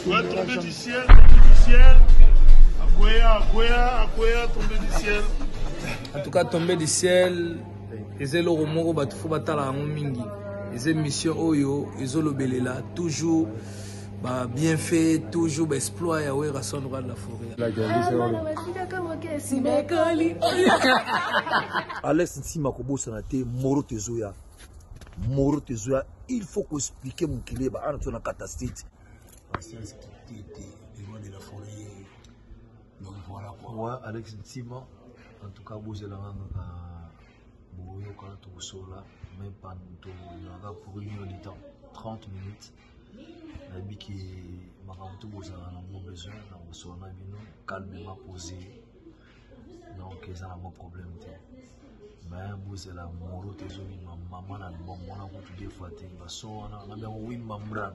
Ouais, tombé du ciel, tombé du ciel. Akwea, tombé du ciel. En tout cas, tombé du ciel. Et le romoro batufo batala mingi. Et mission oyo, ils ont le toujours bien fait, toujours exploit et ouais rasson droit de la forêt. Alex Ntima Kobo Sanate, Moro Tezoya. Moro Tezoya, il faut qu'on explique mon kilé, bah, on a catastrophe. C'est de la forêt. Donc voilà quoi. Ouais, Alex Ntima, en tout cas, vous êtes là, vous êtes là, même pas pour une heure de temps, 30 minutes. Je qui m'a besoin, calmement posé. Donc, ils ont un problème. Mais vous êtes là, Moro Tezoya, maman, maman, deux fois, oui, membran.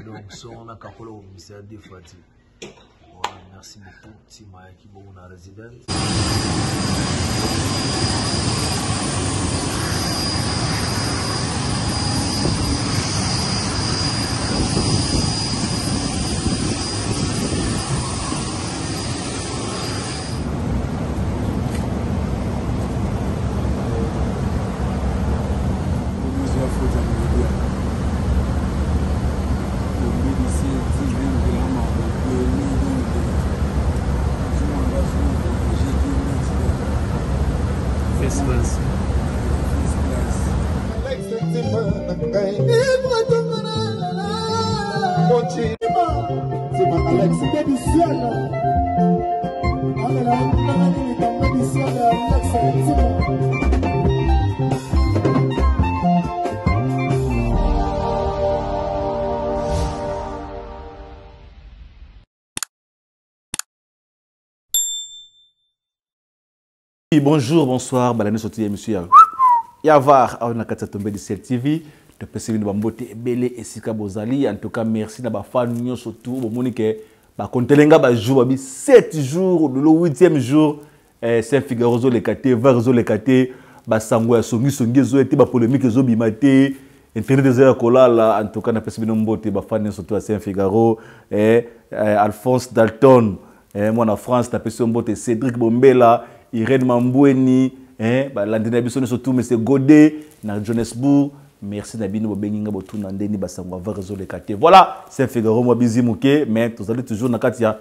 Donc, on a capolo, c'est deux fois. Merci beaucoup, Tima qui est mon résident. Bonjour, bonsoir, balane sorti monsieur Yavar, on a qu'à tomber de cette TV, de percevoir de bambote belé et sika bozali. En tout cas, merci na ba fan nyo surtout bon monique ba kontelenga ba jour ba 7 jours le 8e jour Saint Figaro zo lekate, Varzo lekate, ba sango ya songi zo été ba polémique zo bimate, internet des kolala. En tout cas, na percevoir de mbote ba fan surtout à Saint Figaro Alphonse Dalton, moi en France, na percevoir mbote Cédric Bombela, Irène Mamboueni, l'andina biso surtout monsieur Godet, na Johannesburg. Merci Nabino Bobenginga Botou Nandeni Basangwa Varzo le Kate. Voilà, c'est Figaro moi busy mouké, mais vous allez toujours na Katia.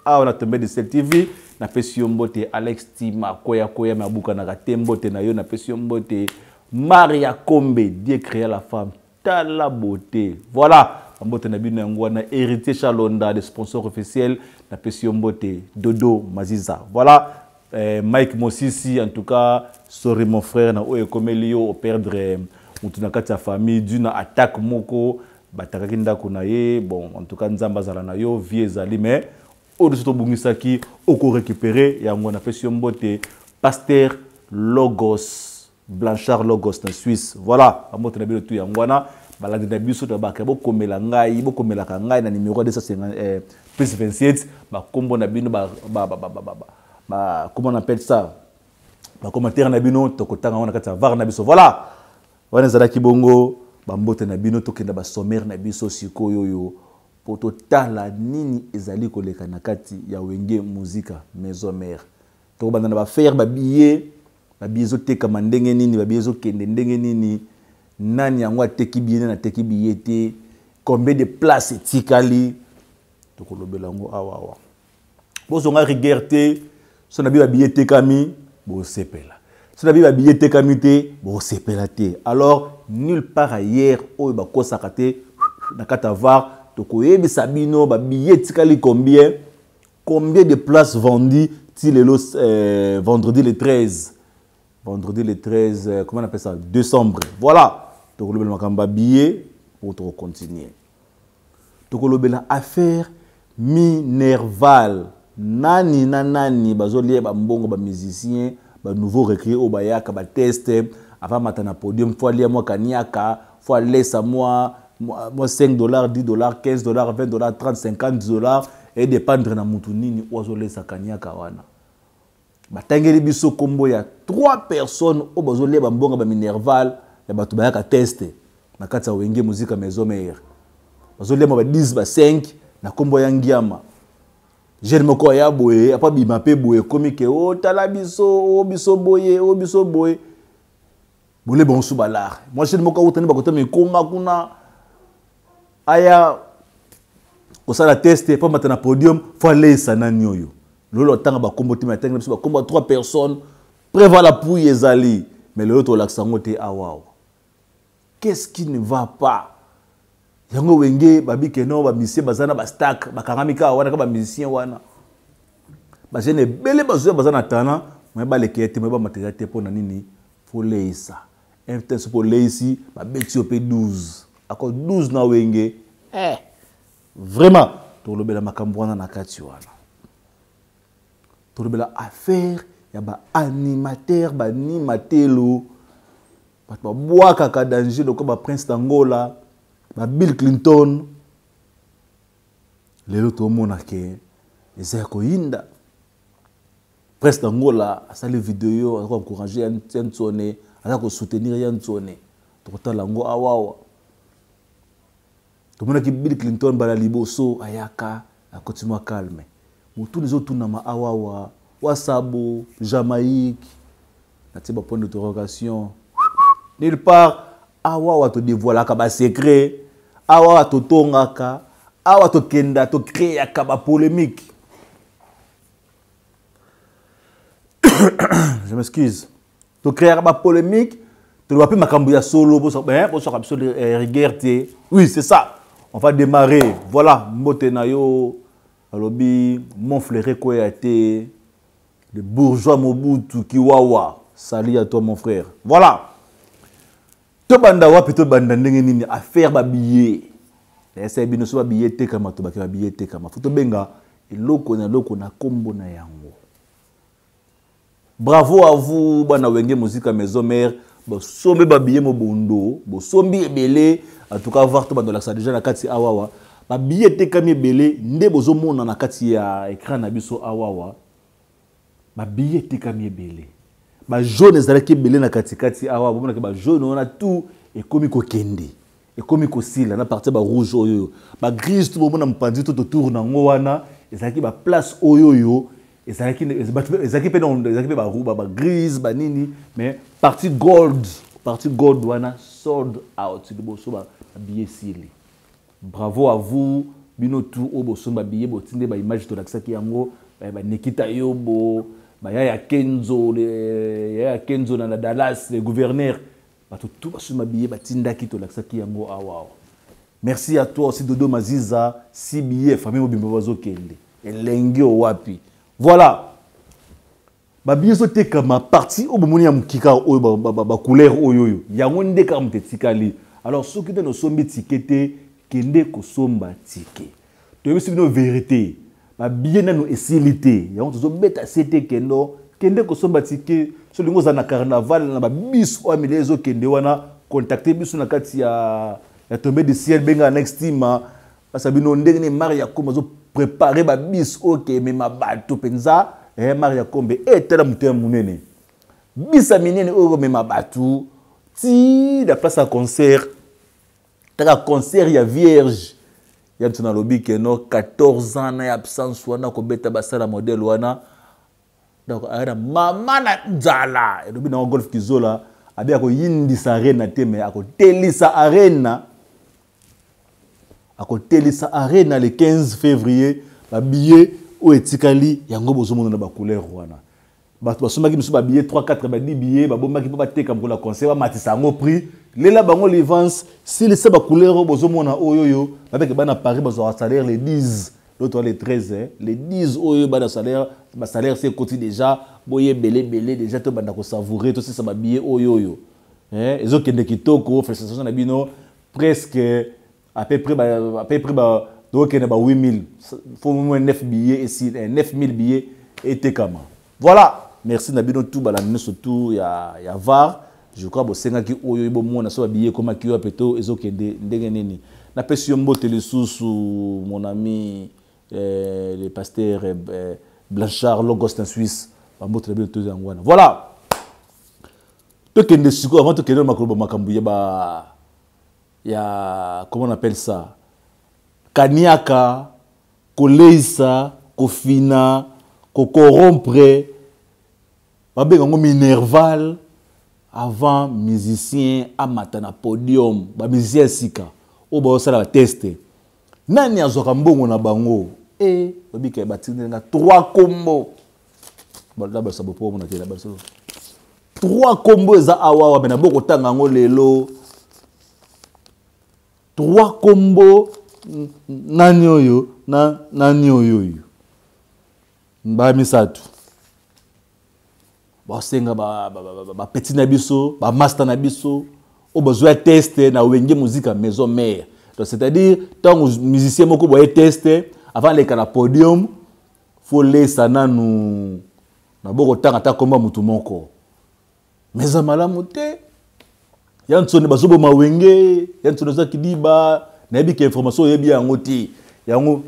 Ah, on a tombé de cette TV, na pesio mbote Alex Tima Koya Mabuka na Katembote na yo na pesio mbote Maria Kombe, Dieu créa la femme, t'as la beauté. Voilà, mbote Nabino Ngwana héritier Chalonda, des sponsors officiels na pesio mbote Dodo Maziza. Voilà. Mike Mosisi, en tout cas, sorry mon frère, na oye komelio perdre mutunakati ya famille d'une attaque moko batakaki ndako na ye. Bon, en tout cas, nzamba zala na yo vie ezali mais au-dessus to bungisaki oko récupérer yango na pesi mbote Pasteur Logos Blanchard Logos na Suisse. Voilà, mbote na bilo tu yangwana balandi na biso to ba kabo komela ngai na numéro 250 plus 27 ba kombo na bino comment on appelle ça? Commentaire nabino tokotanga wana kati var nabiso. Voilà. Wana zalaki bongo bambote nabino tokenda ba sommaire nabiso sikoyo yo poto tala nini ezali koleka na kati ya wenge muzika maison mère. To banda na ba faire ba billet zo teka mandenge nini ba billet zo kende ndenge nini nani yango ateki billet na teki billet te combien de places etikali tokolobela ngo awa. Bozonga rigerte so na bi ba billet tekami bo sepela. So na bi ba billet tekami te bo sepela te. Alors nulle part ailleurs oyo ba kosaka te na kata var tokoyebisa bino ba billet tikali combien de places vendues ti lelo vendredi le 13. Vendredi le 13 comment on appelle ça, décembre. Voilà, tokolobela makamba billet pour to continuer. Tokolobela affaire Minerval. Nani bazolie ba mbongo ba musicien ba nouveau recruté au bayaka ba test avant matana podium fois lia moi kaniaka fois laissa moi $5 $10 $15 $20 $30 $50 et dépendre na mutu nini ozo laissa kaniaka wana batangeli biso kombo ya 3 personnes au bazolie ba mbongo ba Minerval ya batu bayaka test na kati ya wenge musique maison mère bazolema ba 10 ba 5 na kombo ya ngiama jeune moko ya boye apa bima pe boye komi ke o tala biso boye bole bon sou balar moi jeune moko utani bakota me konga kuna aya osala test pa matana podium faut aller sanani oyo lolo tanga ba kombo tima tanga biso ba kombo 3 personnes prévoir la pouille ezali mais le autre l'accent ngote awaw qu'est-ce qui ne va pas yango wenge babi keno ba musicien bazana ba stack ba karamika wana ka ba musicien wana ba jeune bele bazo bazana tana moi ba lekete moi ba matériel te pona nini faut leisa un temps pour leisi ba beti op 12 encore 12 na wenge vraiment to lobela makambo wana na kati wana to lobela affaire ya ba animateur ba animatelo ba bois kaka danger donc ba prince d'Angola ba Bill Clinton lelo to mona ke eza ko yinda prince d'Angola asali vidéo a encourager Ntsone a ko soutenir Ntsone to kotala ngo awawa to mona ki Bill Clinton bala liboso ayaka a continue calme mutu les autres na ma awawa wasabo Jamaïque na tiba point d'interrogation nulle part awawa to dévoiler ka ba secret awawa to tongaka awa to kenda to créer ka ba polémique je m'excuse to créer ba polémique to doit pas makambu ya solo pour ça regarder oui c'est ça on va démarrer voilà mbotena yo alobi mon frère ko ya été le bourgeois Mobutu Kiwawa salut à toi mon frère voilà to banda wapi to banda ndenge nini affaire ba billet essa bino so ba billet te kama to ba billet te kama futo benga eloko na kombo na yango bravo à vous bana wenge musique maison mère bo sombe ba billet mo bondo bo sombi ebele en tout cas voir to banda la déjà na kati awawa ba billet te kama ebele nde bozo mona na kati ya écran na biso awawa ba billet te kama ebele ba jaune ezalaki ebele na katikati awa bomona ke ba jaune on a tout et komi ko kende et komi ko sila na partie ba rouge oyo ba grise tout bomona mpandi tout autour na ngo wana ezalaki ba place oyo ezalaki pe non ezalaki ba rouge ba grise ba nini mais partie gold wana sold out de boso ba billet sili bravo à vous bino tout o boso ba billet botinde ba image to lakisaki yango ba Nikita Yobo Yaya Kenzo na Dallas, les gouverneurs. Tout va se m'habiller, batinda qui te l'axaki yango awa. Merci à toi aussi Dodo Maziza, si billet famille mobimbazo kende. Et lengue au wapi. Voilà. Ba billet sote comme partie au bomoni ya mukika o ba couleur oyo. Yango nde ka mtetikali. Alors ceux qui no sombi tikete kende ko somba ticket. Tu veux une vérité. Ba billet na no esilité ya on to beta cité kendo kende ko somba tike so lingo za na carnaval na ba bis o amilezo kende wana contacter biso na kati ya tomber de ciel benga next team parce bino ndenge ni Maria Kombe zo préparer ba bis OK mais ma bato penza Maria Kombe tela mutem munene bis aminene o mais ma bato ti la place à concert ta concert ya vierge ya tuna lobi ke no 14 ans na absence wana ko beta basala modèle wana donc ara mama na nzala lobi na golf kizola abi ako yindisa arena te mais ako telisa arena le 15 février ba billet o etikali yango bozomo na ba couleur wana bato basomaki misu ba billet 3 4 ba 10 billets ba bombaki pa teka pour la concert ba matisa ngo prix lela bango l'avance si les ba couleur bozomo na oyoyo avec bana Paris bazo salaire les 10 l'autre les 13 les 10 oyo bana salaire ba salaire c'est côté déjà boye belé déjà to banda ko savourer to ça ba billet oyoyo ezo kende kitoko félicitation na bino presque à peu près ba donc il y a 8000 faut au moins 9 billets ici 9000 billets et tekama voilà. Merci Nabino tout balamine surtout ya VAR je crois bo senga ki oyo ibo mona so billet comme ki yo peto ezokende ndenge nini na pesi yombo telisusu mon ami le pasteur Blanchard Logostin Suisse bambo très bien tout ngwana voilà to kende siko avant to kende makolo makambu ya comment on appelle ça kaniaka koleisa kofina kokorompre babenga ngo minerval avant musicien amata na podium ba musicien sika o ba osala teste nani azoka mbongo na bango babika batinga 3 kombo balda ba sabo po mona tela ba so 3 kombo eza awa bena boko tanga ngo lelo 3 kombo nani oyo nani oyo ba misatu ba senga ba petit na biso ba master na biso o besoin tester na wenge musique maison mère donc c'est-à-dire tant musicien moko boye tester avant les na podium faut laisser nanu na boko tanga ta komba mutu moko mais amalamu te yantsone bazobo mawenge yantsone za kidiba na yebi ke information yebi yango ti yango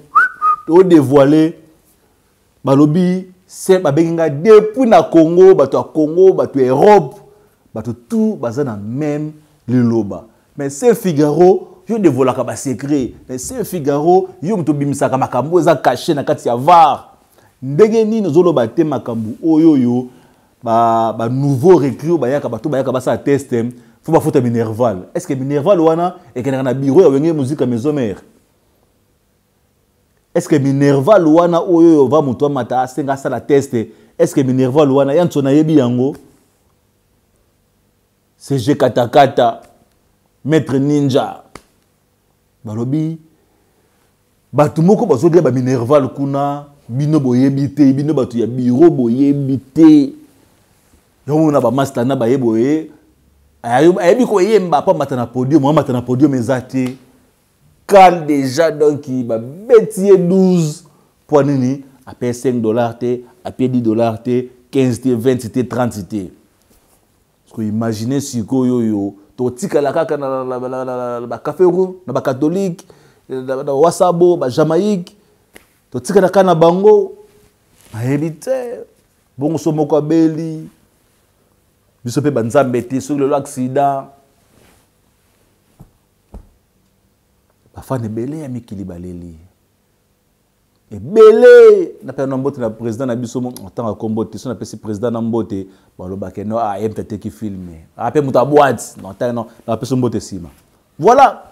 to dévoiler balobi c'est babenga depuis na Congo bato ya Congo bato ya Europe bato tout baza na même liloba mais c'est Figaro yo dévoilaka ba secret mais c'est Figaro yo mto bimisaka makambo eza caché na kati ya var ndenge nini zoloba te makambo oyoyo ba nouveau recrue bayaka bato bayaka basa test faut ba fouta minerval est-ce que minerval wana ekena na bureau ya wenge musique maison mère est-ce que minerval wana oyo va muto mata senga sala test est-ce que minerval wana yanto na yebi yango c'est je katakata maître ninja balobi batu moko bazodia ba minerval kuna bino boyebi te bino batu ya bureau boyebi te yo na ba master na ba yeboye ayebi ko yemba pa mata na podium ezate cal déjà donc il va bêtier 12 pour nini à payer $5 te à payer $10 te 15 te 20 te 30 te parce que imaginez si ko yo to tika la kaka na café roux na ba catholique na wasabo ba jamaïque to tika la kana bango ayebi-te bongo so moko abeli biso pe banzambe te sur le accident bafane belé ya mikili baleli ebele na pe na mbote na président na biso en tant que kombote so na pesi président na mbote balobaka no MTT qui filme pe muta boîte non na pesi mbote sima voilà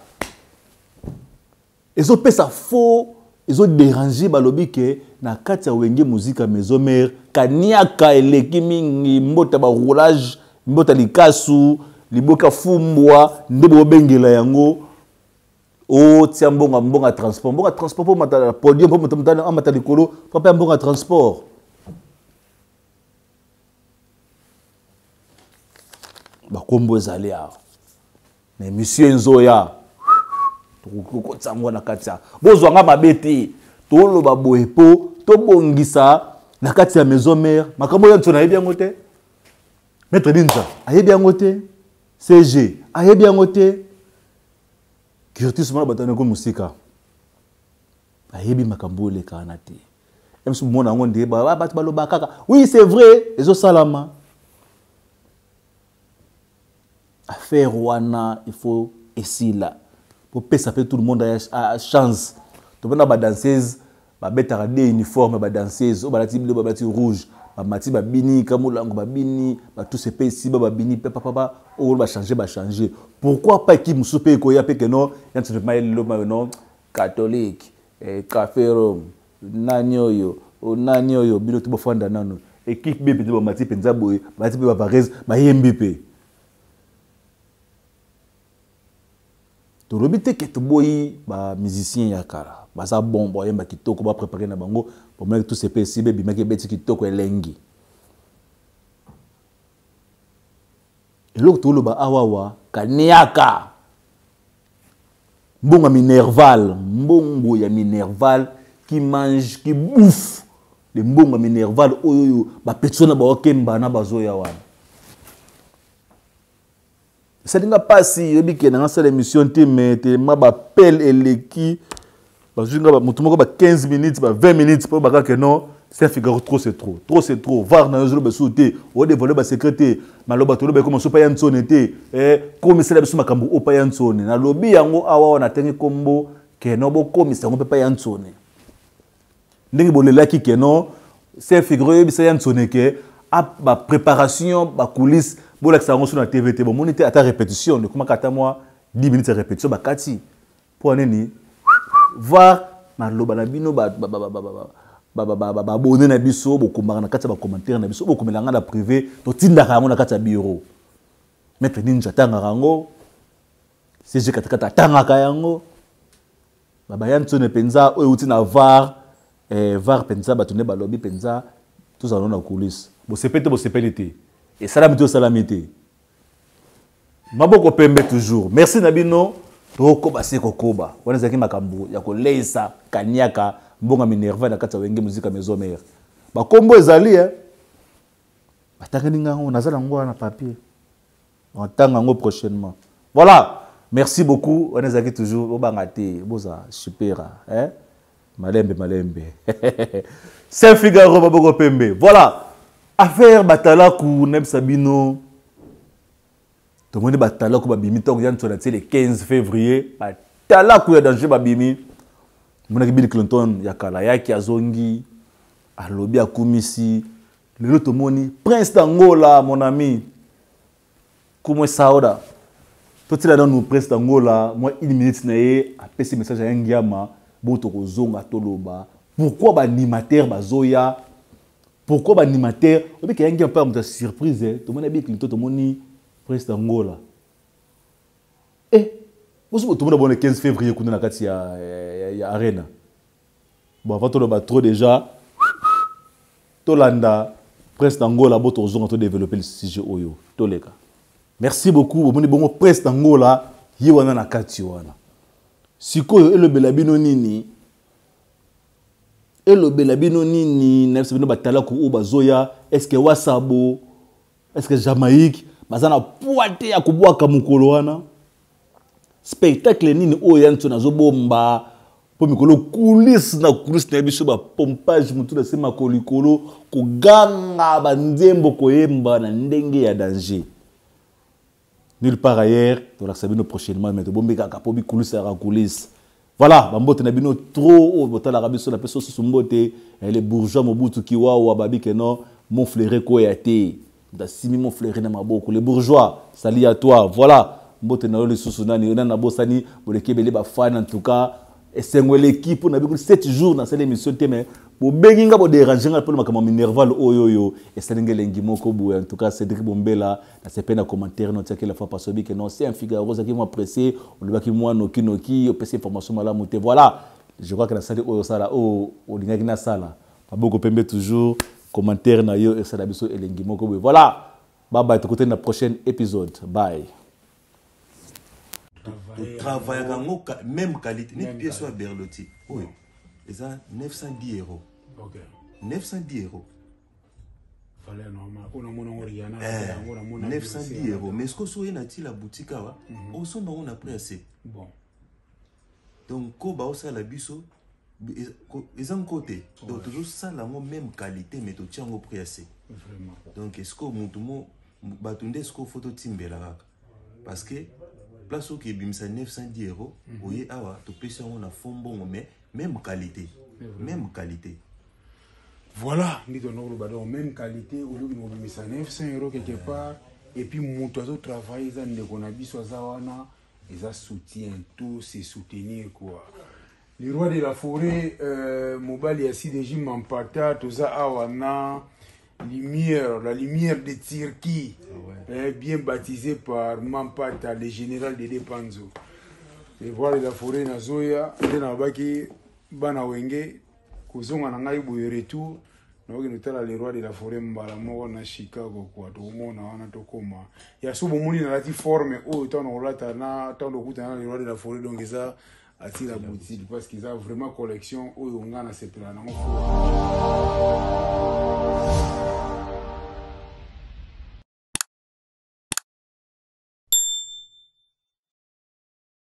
ezo pesa faux ezo déranger balobi ke na kati ya wenge musique maison mère kaniaka eleki mingi mbota ba roulage mbota likasu liboka fumbwa ndebo bengela yango o tia mbonga transport po mata podium po mata mata likolo po pe mbonga transport ba kombo ezali a na monsieur Nzoya ko tsango na katia bozwanga mabeti to loba boye po to bongisa na katia maison mère makambo ya ntona yebi yango te maître Ninja ayebi yango te CG ayebi yango te Curtis mwana batane ko musika ayebi makambo le kana te emsu mona ngo ndé ba bat baloba kaka oui c'est vrai ezo salama affaire wana il faut esila pour pesa pe tout le monde a chance to bana ba danseuse ba betara des uniforme ba danseuse o balati bleu ba balati rouge ba mati ba bini kamulango ba bini ba tout ce pays ba bini papa o ba changer pourquoi pas qui musupe ko ya pe que non yantu de mail lo non catholique café rome nanyoyo o nanyoyo bino to bofanda nano équipe bébé to ba mati penza boy ba ti ba varese ba yembipe to robite ke to boy ba musicien ya kara ba sa bon boy ba kitoko ba préparer na bango pour mettre tous ces pays bébé maki beti kitoko elengi eloko to lo ba awawa kaniaka mbongo ya minerval qui mange qui bouffe le mbongo minerval oyo ba petona ba okemba na bazoya wana ça dinga pasi yobi ke na sa émission te mais ma ba appel eleki bazunga ba mutu moko ba 15 minutes ba 20 minutes pour ba que non c'est Figaro trop c'est trop var na yozolo be sauter o dévoiler ba secrétaire maloba to loba comme so pa yantsone te comme c'est la biso makambo o pa yantsone na lobi yango awa na tengi kombo keno bokomisa yango mpe pa ya ntsone ndenge bolelaki keno c'est figuré bisa ya ntsone ke ba préparation ba coulisse bolakisa yango sur na TVT bomoni te ata répétition ekomaka ata mwa 10 minutes ya répétition bakati mpo nini voir maloba na bino babone na biso bokombaka na kati ya bacommentaire na biso bokomelanga na privé totindaka yango na kati ya bureau maître ninja atangaka yango CG katakata atangaka yango babaya ntsone mpenza oyo euti na var mpenza bato nde balobi mpenza tozala na coulisse bosepeli te bosepeli te esalami te osalami te maboko pembe toujours merci na bino tokoba se kokoba wana ezalaki makambo ya koleisa kaniaka mbonga minerva na kati ya wenge muzika maison mère bakombo ezali batangani ngango nazala yango wana papier otanga yango prochainement voilà merci beaucoup wana ezalaki toujours obanga te boza super malembe Saint Figaro baboko pembe voilà affaire batalaku nebisa bino tomoni batalaku babimi ntango ya ntsona tie le 15 février batalaku ya danger babimi monaki Bill Clinton ya kala yaki azongi alobi akumisi lelo tomoni Prince d'Angola mon ami kumwe sauda totila dans Prince d'Angola moi 1 minute na ye apesi message ya ngiama boto kozonga toloba pourquoi ba animateur bazoya pourquoi ba animateur obi ke yangi un peu de surprise tomoni Bill Clinton tomoni Prince d'Angola vous tout le monde le 15 février kuna na kati ya arena bon avant to le trop déjà tolanda Prince d'Angola boto ozonga to développer le sujet oyo toleka merci beaucoup bomoni bongo Prince d'Angola yi wana na kati wana sikoyo elobela bino nini nefse bino batala ku o bazoya est-ce que wasabo est-ce que Jamaïque bazana poite ya kubwaka mukolo wana spectacle nini oyo yanto nazobomba po mikolo coulisse na biso ba pompage mutu na sema kolikolo koganga banzembo koyemba na ndenge ya danger nulle part ailleurs to la sabino prochainement mais to bombe kaka po bi coulisse voilà bambote na bino trop botala rabiso na peso susumbote les bourgeois mobutu kiwa babi keno mon flairé ko yate da simi mon flairé na maboko les bourgeois sali à toi voilà mbote na le susunani na bosani bolekebele ba fan en tout cas esengwe l'équipe na biku 7 jours dans cette émission mais bo benginga bo déranger nga pour makama minerval oyoyo esalinge lengi moko bo en tout cas Cédric Bombela na c'est peine commentaire non tiake la fois parce que non c'est un Figaro ça qui m'a pressé on le qui moi noki au PC information mala monter voilà je crois que la salle oyo sala o lingaki na sala Maboko pembe toujours commentaire na yo esala biso elengi moko bo voilà bye bye to côté na prochain épisode bye. Travail même qualité, une pièce soit Berlotti. Oui. Et ça, 910 €. Ok. 910 €. Fallait normal. On a mon Oriana. 910 €. Mais est-ce que vous avez la boutique là? Au son, on a pris assez. Bon. Donc, quand on a la biso, ils ont côté. Donc, toujours ça, la même qualité, mais tu tiens au prix assez. Vraiment. Donc, est-ce que vous avez est-ce que photo timbe là? Parce que place qui bimsa 910 €, oui, awa, tu peux on a fond bon, mais même qualité. Même qualité. Voilà, nous avons même qualité, au lieu de nous bimsa 900 € quelque part, et puis mon oiseau travail, ils ont des conabis, ils ont soutien, tout c'est soutenir quoi. Le roi de la forêt, Mobali assis des gym en partage, tout ça, awana. Lumière, la lumière de Turquie, bien baptisée par Mampata, le général de Depanzo. Et voilà la forêt Nazoya, et na baki bana wenge, kozonga na ngai boye retour, na oki notala le roi de la forêt mbala moko na Chicago kwa to mona wana to koma. Ya subo muni na lati forme o tano olata na tano kuta na le roi de la forêt donc ça attire la boutique parce qu'ils ont vraiment collection o ngana sepela na ngo.